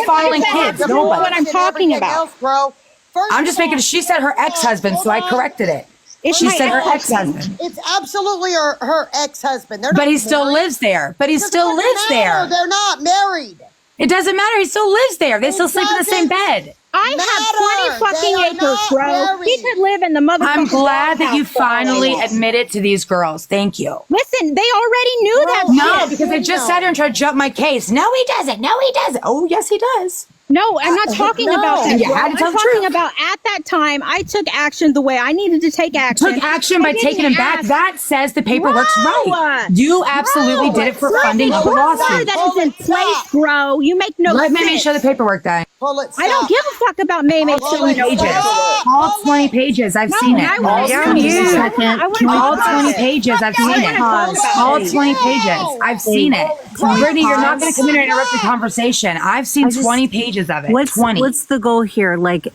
filing kids? Nobody. What I'm talking about, bro. I'm just making. She said her ex-husband, so I corrected it. She said her ex-husband. It's absolutely her ex-husband. But he still lives there. But he still lives there. They're not married. It doesn't matter. He still lives there. They still sleep in the same bed. I have 20 fucking acres, bro. He could live in the motherfucking I'm glad that you house. finally admitted to these girls. Thank you. Listen, they already knew that. No, shit. because they just sat here and tried to jump my case. No, he doesn't. No, he doesn't. Oh, yes, he does. No, I'm not talking about that. You bro. had to tell I'm the talking truth. about at that time, I took action the way I needed to take action. Took action by taking him back. That says the paperwork's right. You absolutely did it for funding of the lawsuit. That is in place, bro. You make no Let sense. me show the paperwork then. I don't give a fuck about May showing Pages. pages. All 20 pages. I've seen it. All 20 pages. I've seen it. All 20 pages. I've seen it. Brittany, you're not going to come in and interrupt the conversation. I've seen 20 pages of it. 20. What's the goal here? Like,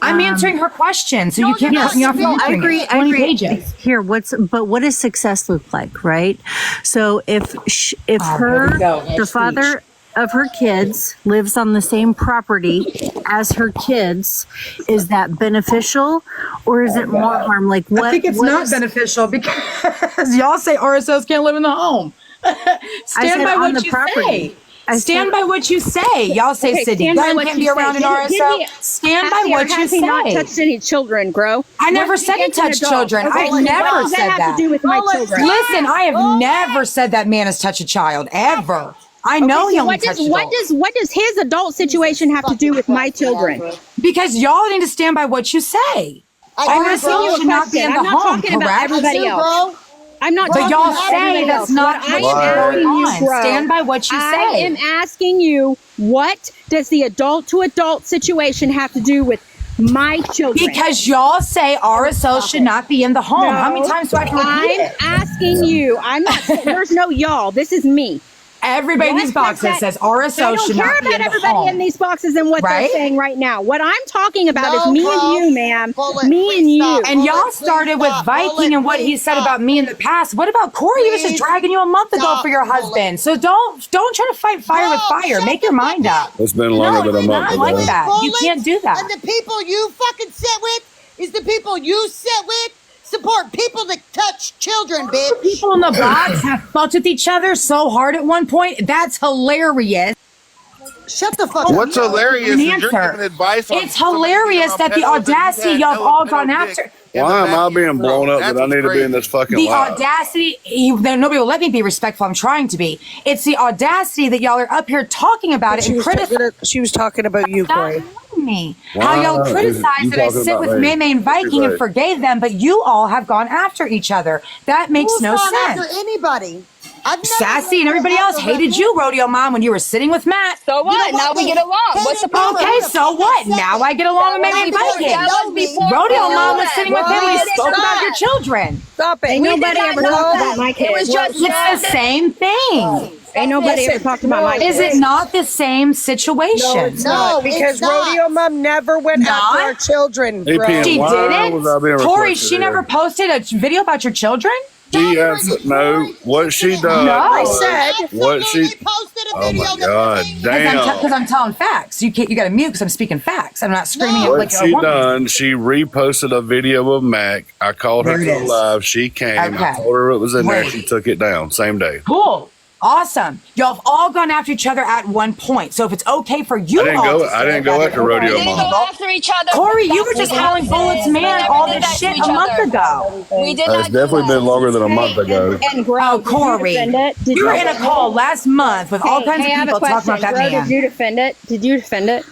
I'm answering her question, so you can't cut me off. I agree. 20 pages. Here, what does success look like, right? So if the father of her kids lives on the same property as her kids, is that beneficial or is it more harm? Like, what? I think it's not beneficial because y'all say RSOs can't live in the home. Stand by what you say. Stand by what you say. Y'all say Sydney Gunn can't be around an RSO. Stand by what you say. Not touched any children, bro. I never said he touched children. I never said that. Have to do with my children? Listen, I have never said that man has touched a child ever. I know he only touched adults. What does his adult situation have to do with my children? Because y'all need to stand by what you say. RSO should not be in the home, correct? Everybody else. I'm not. But y'all say that's not what's going on. Stand by what you say. I am asking you, what does the adult-to-adult situation have to do with my children? Because y'all say RSO should not be in the home. How many times do I have to repeat it? I'm asking you. I'm not. There's no y'all. This is me. Everybody in these boxes says RSO should not be in the home. I don't care about everybody in these boxes and what they're saying right now. What I'm talking about is me and you, ma'am. Me and you. And y'all started with Viking and what he said about me in the past. What about Corey? He was just dragging you a month ago for your husband. So don't try to fight fire with fire. Make your mind up. It's been longer than a month ago. Like that. You can't do that. And the people you fucking sit with is the people you sit with. Support people that touch children, bitch. People in the box have fucked with each other so hard at one point. That's hilarious. Shut the fuck up. What's hilarious is you're giving advice on it's hilarious that the audacity y'all have all gone after. Why am I being blown up that I need to be in this fucking The live? audacity, nobody will let me be respectful. I'm trying to be. It's the audacity that y'all are up here talking about it and criticizing. She was talking about you, Corey. Me. How y'all criticize that I sit with May and Viking and forgave them, but you all have gone after each other. That makes no sense. After anybody. Sassy and everybody else hated you, Rodeo Mom, when you were sitting with Matt. So what? Now we get along. What's the problem? Okay, so what? Now I get along with May and Viking. Rodeo Mom was sitting with him when he spoke about your children. Stop it. Ain't nobody ever talked about my kids. It was just it's the same thing. Ain't nobody ever talked about my kids. Is it not the same situation? No, it's not. Because Rodeo Mom never went after our children, bro. She didn't? Corey, she never posted a video about your children? No, what she done. No. I said what she. Oh my God, damn! Because I'm telling facts. You got to mute because I'm speaking facts. I'm not screaming What like she a woman. done? She reposted a video of Mac. I called her to live. She came. I told her it was in there. She took it down same day. Cool. Awesome. Y'all have all gone after each other at one point. So if it's okay for you I didn't go after Rodeo Mom. We didn't go after each other. Corey, you were just calling Bullets Man all this shit a month ago. We did not. It's definitely been longer than a month ago. And bro, Corey, you were in a call last month with all kinds of people talking about that man. Did you defend it? Did you defend it?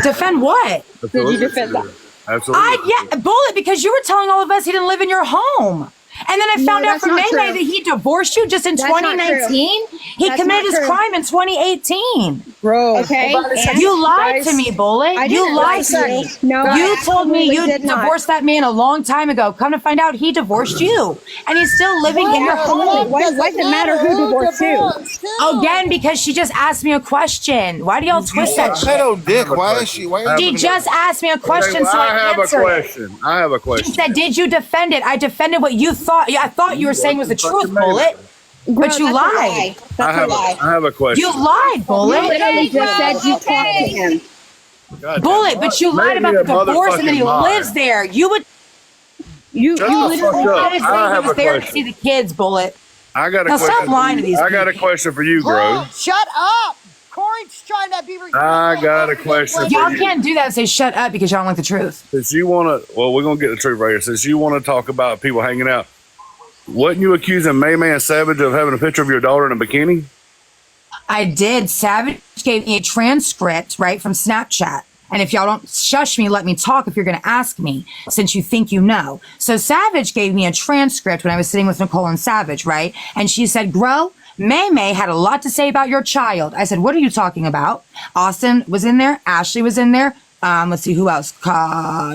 Defend what? Did you defend that? Absolutely. Yeah, Bullet, because you were telling all of us he didn't live in your home. And then I found out from May that he divorced you just in 2019. He committed his crime in 2018. Bro. Okay. You lied to me, Bullet. You lied to me. No. You told me you divorced that man a long time ago. Come to find out he divorced you. And he's still living in your home. Why does it matter who divorced who? Again, because she just asked me a question. Why do y'all twist that shit? Dick. Why is she? She just asked me a question, so I answered it. I have a question. She said, did you defend it? I defended what you thought. I thought you were saying was the truth, Bullet. But you lied. I have a question. You lied, Bullet. You literally just said you talked to him. Bullet, but you lied about the divorce and that he lives there. You would. You literally said he was there to see the kids, Bullet. I got a now question. Stop lying to these people. I got a question for you, Gro. Shut up. Corey's trying to be respectful. I got a question. Y'all can't do that and say shut up because y'all don't like the truth. Since you want to, well, we're going to get the truth right here. Since you want to talk about people hanging out, wasn't you accusing May and Savage of having a picture of your daughter in a bikini? I did. Savage gave me a transcript, right, from Snapchat. And if y'all don't shush me, let me talk if you're going to ask me, since you think you know. So Savage gave me a transcript when I was sitting with Nicole and Savage, right? And she said, Gro, May had a lot to say about your child. I said, what are you talking about? Austin was in there. Ashley was in there. Let's see, who else?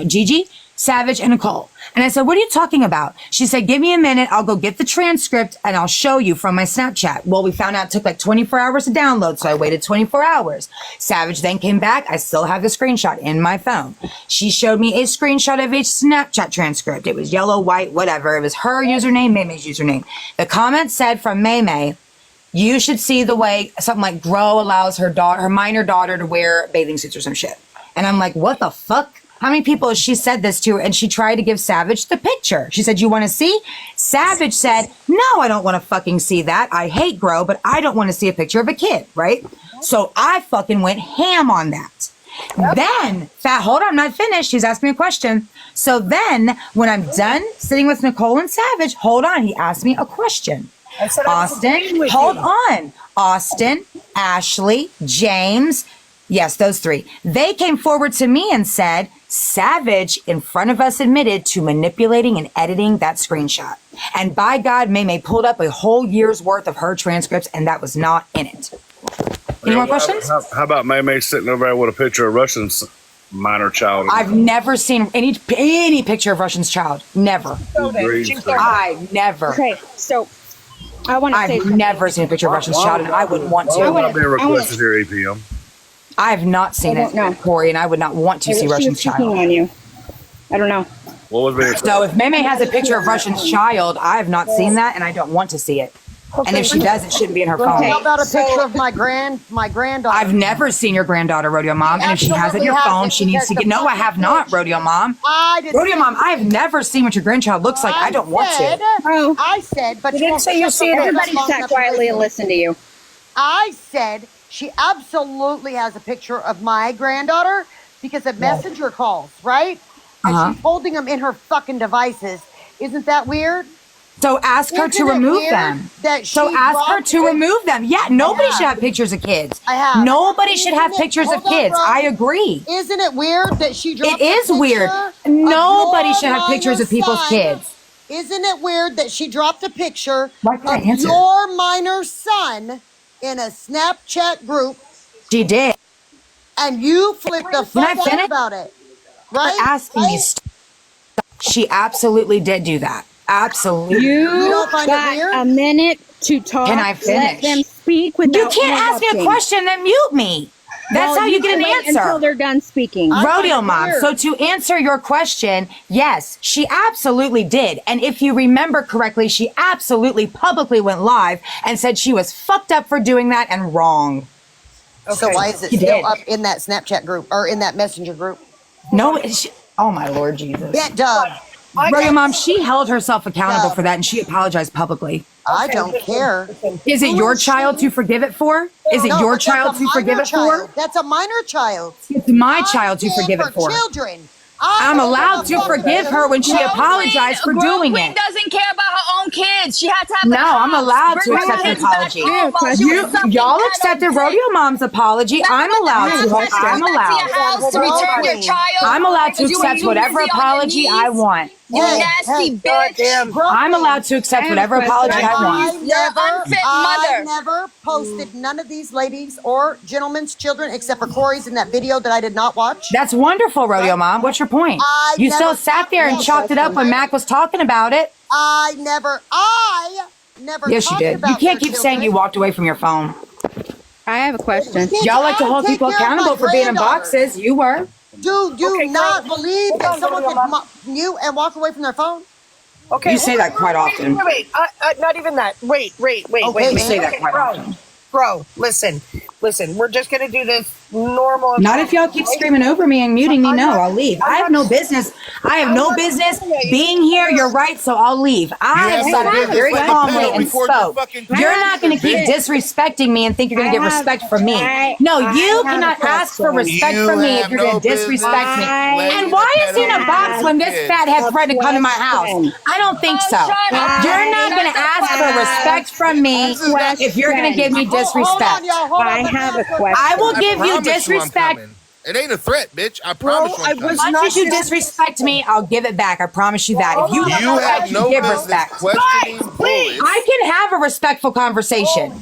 Gigi, Savage, and Nicole. And I said, what are you talking about? She said, give me a minute. I'll go get the transcript and I'll show you from my Snapchat. Well, we found out it took like 24 hours to download. So I waited 24 hours. Savage then came back. I still have the screenshot in my phone. She showed me a screenshot of a Snapchat transcript. It was yellow, white, whatever. It was her username, May's username. The comment said from May, you should see the way something like Gro allows her minor daughter to wear bathing suits or some shit. And I'm like, what the fuck? How many people has she said this to? And she tried to give Savage the picture. She said, you want to see? Savage said, no, I don't want to fucking see that. I hate Gro, but I don't want to see a picture of a kid, right? So I fucking went ham on that. Yep. Then, hold on, I'm not finished. He's asking me a question. So then, when I'm done sitting with Nicole and Savage, hold on, he asked me a question. Austin, hold on. Austin, Ashley, James, yes, those three. They came forward to me and said, Savage in front of us admitted to manipulating and editing that screenshot. And by God, May pulled up a whole year's worth of her transcripts and that was not in it. Any more questions? How about May sitting over there with a picture of Russian's minor child? I've never seen any picture of Russian's child. Never. I never. Okay, so I want to say I've never seen a picture of Russian's child and I wouldn't want to. I'm not being requested here, APM. I have not seen it, Corey, and I would not want to see Russian's child. On you. I don't know. What was so if May has a picture of Russian's child, I have not seen that, and I don't want to see it. Okay. And if she does, it shouldn't be in her phone. How about a picture of my granddaughter? I've never seen your granddaughter, Rodeo Mom, and if she has it in your phone, she needs to get. No, I have not, Rodeo Mom. Rodeo Mom, I have never seen what your grandchild looks like. I don't want to. Oh, I said, but you didn't say you see it. Everybody sat quietly and listened to you. I said. She absolutely has a picture of my granddaughter because of messenger calls, right? And she's holding them in her fucking devices. Isn't that weird? So ask her to remove them. So ask her to remove them. Yeah, nobody should have pictures of kids. Nobody should have pictures of kids. I agree. Isn't it weird that she dropped It is weird. Nobody should have pictures of people's kids. Isn't it weird that she dropped a picture of your minor son in a Snapchat group? She did. And you flipped the fuck out about it. Right? Asking me. She absolutely did do that. Absolutely. You don't find it weird? A minute to talk. Can I finish? Let them speak without You can't ask me a question, then mute me. That's how you get an answer. Until they're done speaking. Rodeo Mom. So to answer your question, yes, she absolutely did. And if you remember correctly, she absolutely publicly went live and said she was fucked up for doing that and wrong. Okay. So why is it still up in that Snapchat group or in that messenger group? No, oh my Lord Jesus. Yeah, Doug. Rodeo Mom, she held herself accountable for that and she apologized publicly. I don't care. Is it your child to forgive it for? Is it your child to forgive it for? That's a minor child. It's my child to forgive it for. Children. I'm allowed to forgive her when she apologized for doing it. Doesn't care about her own kids. She had to have. No, I'm allowed to accept an apology. Y'all accepted Rodeo Mom's apology. I'm allowed to. I'm allowed. I'm allowed to accept whatever apology I want. You nasty bitch. I'm allowed to accept whatever apology I want. I never posted none of these ladies or gentlemen's children except for Corey's in that video that I did not watch. That's wonderful, Rodeo Mom. What's your point? You still sat there and chalked it up when Mac was talking about it. I never Yes, you did. You can't keep saying you walked away from your phone. I have a question. Y'all like to hold people accountable for being in boxes. You were. Do you not believe that someone could mute and walk away from their phone? Okay. You say that quite often. Wait. Not even that. Wait. Okay, wait. you say that quite often. Bro, listen. We're just gonna do this normal. Not if y'all keep screaming over me and muting me. No, I'll leave. I have no business. I have no business being here. You're right, so I'll leave. I have sat here very calmly and spoke. You're not going to keep disrespecting me and think you're going to get respect from me. No, you cannot ask for respect from me if you're going to disrespect me. And why is he in a box when this fathead threatened to come to my house? I don't think so. You're not going to ask for respect from me if you're going to give me disrespect. I have a question. I will give you disrespect. It ain't a threat, bitch. I promise you. As much as you disrespect me, I'll give it back. I promise you that. If you have no give business respect. questioning bullets. I can have a respectful conversation.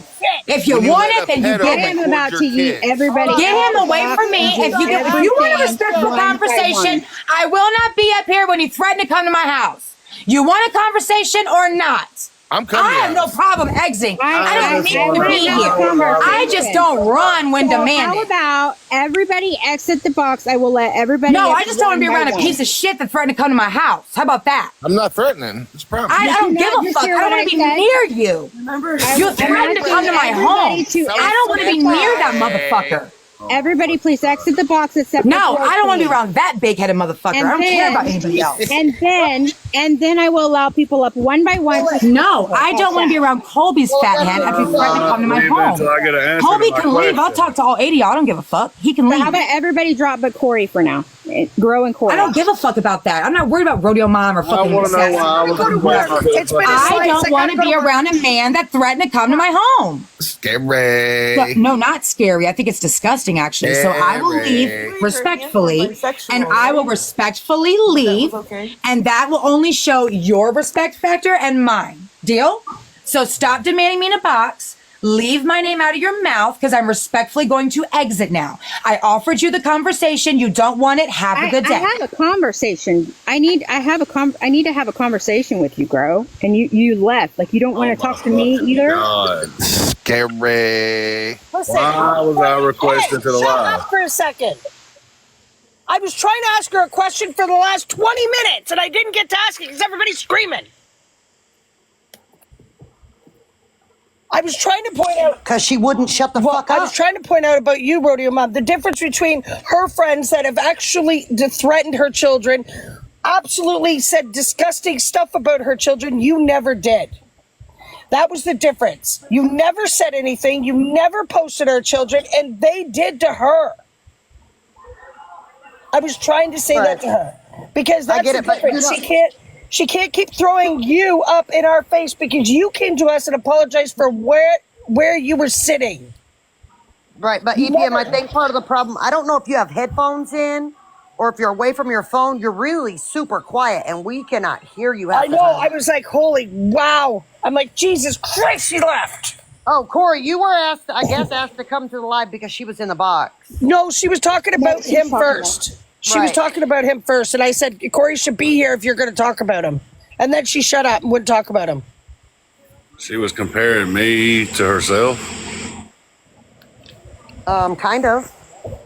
If you want it, then you give I'm it. about to eat everybody. Get him away from me. If you want a respectful conversation, I will not be up here when you threaten to come to my house. You want a conversation or not? I'm coming. I have no problem exiting. I don't need to be here. conversation. I just don't run when How demanded. about everybody exit the box? I will let everybody. No, I exit just don't want to be one by around a one. piece of shit that threatened to come to my house. How about that? I'm not threatening. It's a problem. I don't give a just fuck. I hear don't what want to I be said? near you. You threatened to come to my home. I don't want to be near that motherfucker. Everybody, please exit the box except. No, for I don't want to be Colby. around that big-headed motherfucker. I don't care about anybody else. And then I will allow people up one by one. No, I don't want to be around Colby's fat head after he's threatened to come to my home. I get an answer Colby to my can leave. I'll question. talk to all 80 of y'all. I don't give a fuck. He can leave. How about everybody drop but Corey for now? Grow and Corey. I don't give a fuck about that. I'm not worried about Rodeo Mom or I fucking want to know Sassy. why I was It's been a I slice. don't want to gotta be go around a man that threatened to come to my home. Scary. No, not scary. I think it's disgusting, actually. So I will leave respectfully, and I will respectfully leave, and that will only show your respect factor and mine. Deal? So stop demanding me in a box. Leave my name out of your mouth because I'm respectfully going to exit now. I offered you the conversation. You don't want it. Have a good day. I have a conversation. I need to have a conversation with you, Grow. And you left. Like you don't want to talk to me either. God. Scary. Listen, Why was I requested to the shut live? up for a second. I was trying to ask her a question for the last 20 minutes, and I didn't get to ask it because everybody's screaming. I was trying to point out. Because she wouldn't shut the fuck I up. was trying to point out about you, Rodeo Mom, the difference between her friends that have actually threatened her children, absolutely said disgusting stuff about her children. You never did. That was the difference. You never said anything. You never posted her children, and they did to her. I was trying to say that to her because that's get the it, but difference. you know- She can't keep throwing you up in our face because you came to us and apologized for where you were sitting. Right, but EPM, I think part of the problem, I don't know if you have headphones in or if you're away from your phone, you're really super quiet and we cannot hear you. I know. I was like, holy wow. I'm like, Jesus Christ, she left. Oh, Corey, you were asked to come to the live because she was in the box. No, she was talking about she's him talking first. She was Right. talking about him first. And I said, Corey should be here if you're going to talk about him. And then she shut up and wouldn't talk about him. She was comparing me to herself. Kind of.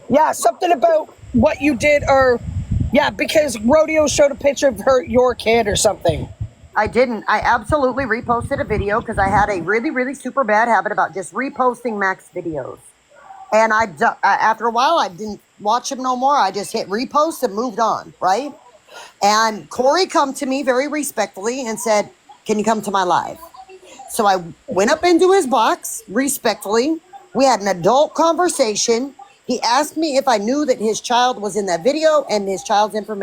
Yeah, something about what you did or, yeah, because Rodeo showed a picture of your kid or something. I didn't. I absolutely reposted a video because I had a really, really super bad habit about just reposting Max videos. And after a while, I didn't watch him no more. I just hit repost and moved on, right? And Corey come to me very respectfully and said, can you come to my live? So I went up into his box respectfully. We had an adult conversation. He asked me if I knew that his child was in that video and his child's information.